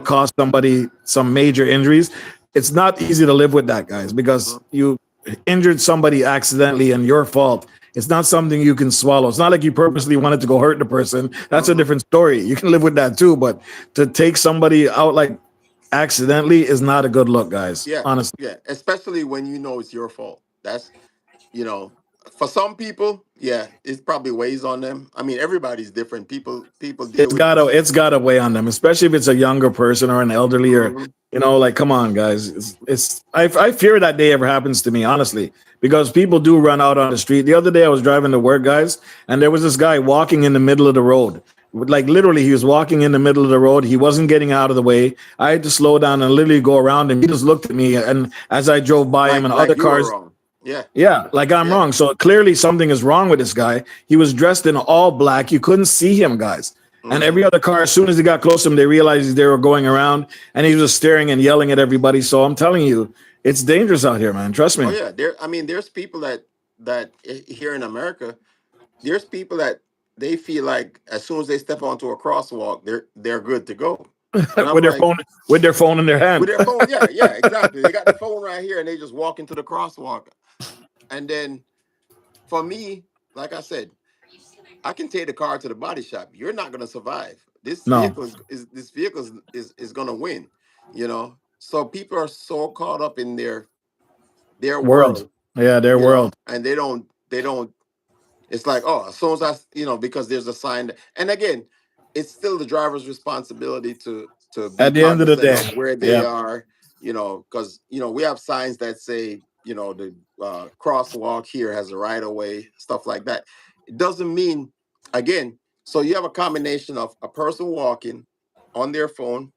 cause somebody some major injuries. It's not easy to live with that, guys, because Mhm. you injured somebody accidentally and your fault. It's not something you can swallow. It's not like you purposely wanted to go hurt the person. That's a Mhm. different story. You can live with that too, but to take somebody out like accidentally is not a good look, guys. Yeah, Honestly. yeah. Especially when you know it's your fault. That's you know, for some people, yeah, it probably weighs on them. I mean, everybody's different. People deal with. It's gotta weigh on them, especially if it's a younger person or an elderly or Mhm. like come on, guys. I fear that day ever happens to me, honestly, because people do run out on the street. The other day I was driving to work, guys, and there was this guy walking in the middle of the road. Like literally, he was walking in the middle of the road. He wasn't getting out of the way. I had to slow down and literally go around him. He just looked at me, and as I drove by him and Like other you were cars, wrong. Yeah, yeah, like I'm yeah. wrong. So clearly something is wrong with this guy. He was dressed in all black. You couldn't see him, guys. And Hmm. every other car, as soon as he got close to him, they realized they were going around and he was just staring and yelling at everybody. So I'm telling you, it's dangerous out here, man. Trust Oh me. yeah. There. I mean, there's people here in America. There's people that they feel like as soon as they step onto a crosswalk, they're good to go. And I'm with their like, phone with their phone in their with hand. their phone, yeah, yeah, exactly. They got the phone right here, and they just walk into the crosswalk. And then for me, like I said, I can take the car to the body shop. You're not going to survive. This No. vehicle is going to win. So people are so caught up in their World. world, Yeah, their world. and they don't. It's like, oh, as soon as because there's a sign. And again, it's still the driver's responsibility to be At the end of the cognizant day. of where they Yeah. are. Because we have signs that say the crosswalk here has a right of way, stuff like that. It doesn't mean again. So you have a combination of a person walking on their phone,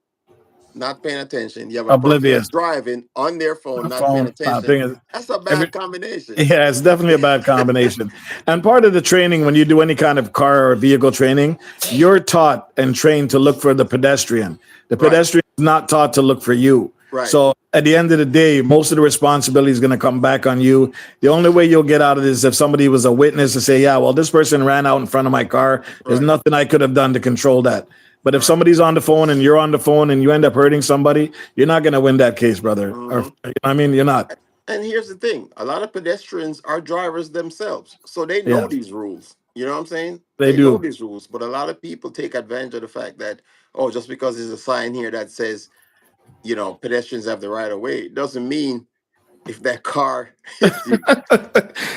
not paying attention. You have a person that's Oblivious. driving on their phone, not paying Phone. attention. Thing is That's a every bad combination. Yeah, it's definitely a bad combination. And part of the training, when you do any kind of car or vehicle training, you're taught and trained to look for the pedestrian. The Right, pedestrian is not taught to look for you. right. So at the end of the day, most of the responsibility is going to come back on you. The only way you'll get out of this is if somebody was a witness to say, yeah, well, this person ran out in front of my car. There's Right. nothing I could have done to control that. But if Right. somebody's on the phone and you're on the phone and you end up hurting somebody, you're not going to win that case, brother. Or, Hmm. I mean, you're not. And here's the thing: a lot of pedestrians are drivers themselves, so they know Yeah, these rules. You know what I'm saying? they They know do. these rules, but a lot of people take advantage of the fact that just because there's a sign here that says pedestrians have the right of way, it doesn't mean if that car hits you.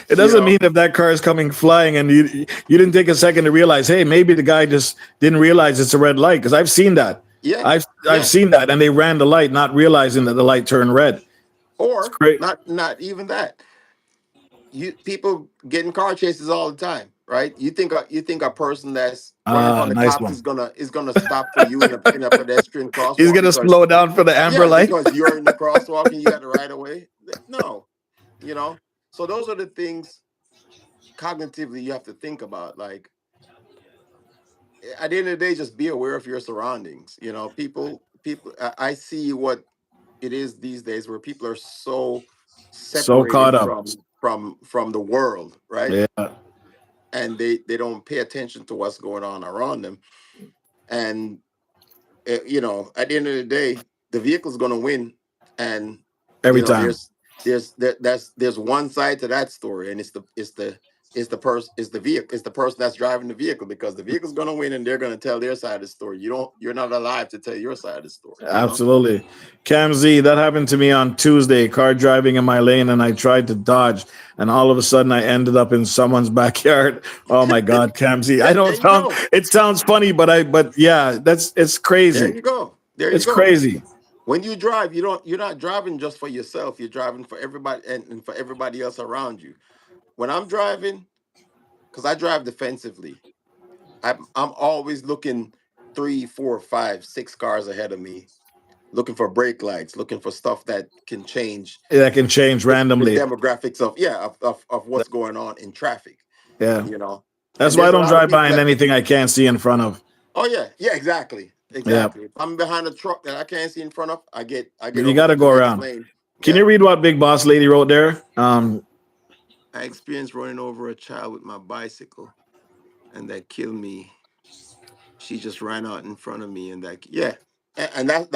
It You doesn't mean know? if that car is coming flying and you didn't take a second to realize, hey, maybe the guy just didn't realize it's a red light. Because I've seen that. Yeah, I've yeah. seen that, and they ran the light, not realizing that the light turned red. It's Or great. not even that. People get in car chases all the time, right? You think a person that's running Ah, from the nice cops one. is gonna stop for you in a pedestrian He's crosswalk gonna because slow down for the amber yeah, light. because you're in the crosswalk and you got the right of way. No, you know. So those are the things cognitively you have to think about. Like at the end of the day, just be aware of your surroundings. People. I see what it is these days where people are so So caught separated up. from the world, right? Yeah. And they don't pay attention to what's going on around them. And at the end of the day, the vehicle's going to win. And Every time. there's one side to that story, and it's the person that's driving the vehicle, because the vehicle's going to win and they're going to tell their side of the story. You're not alive to tell your side of the story. Absolutely. Cam Z, that happened to me on Tuesday, car driving in my lane, and I tried to dodge, and all of a sudden I ended up in someone's backyard. Oh my God, Cam Z. I Yeah, know there you go. it sounds funny, but yeah, it's There crazy. you go. There you It's go. crazy. When you drive, you're not driving just for yourself. You're driving for everybody, and for everybody else around you. When I'm driving, because I drive defensively, I'm always looking 3, 4, 5, 6 cars ahead of me, looking for brake lights, looking for stuff that can change That can change the randomly. demographics of what's going on in traffic. Yeah. You know, That's and why I there's a don't lot of drive people behind that anything I can't see in front of. oh yeah, yeah, exactly. Yeah. Exactly. If I'm behind a truck that I can't see in front of, I get You over got to to the go next around. lane. Can Yeah. you read what Big Boss Lady wrote there? I experienced running over a child with my bicycle, and that killed me. She just ran out in front of me, and that yeah, and that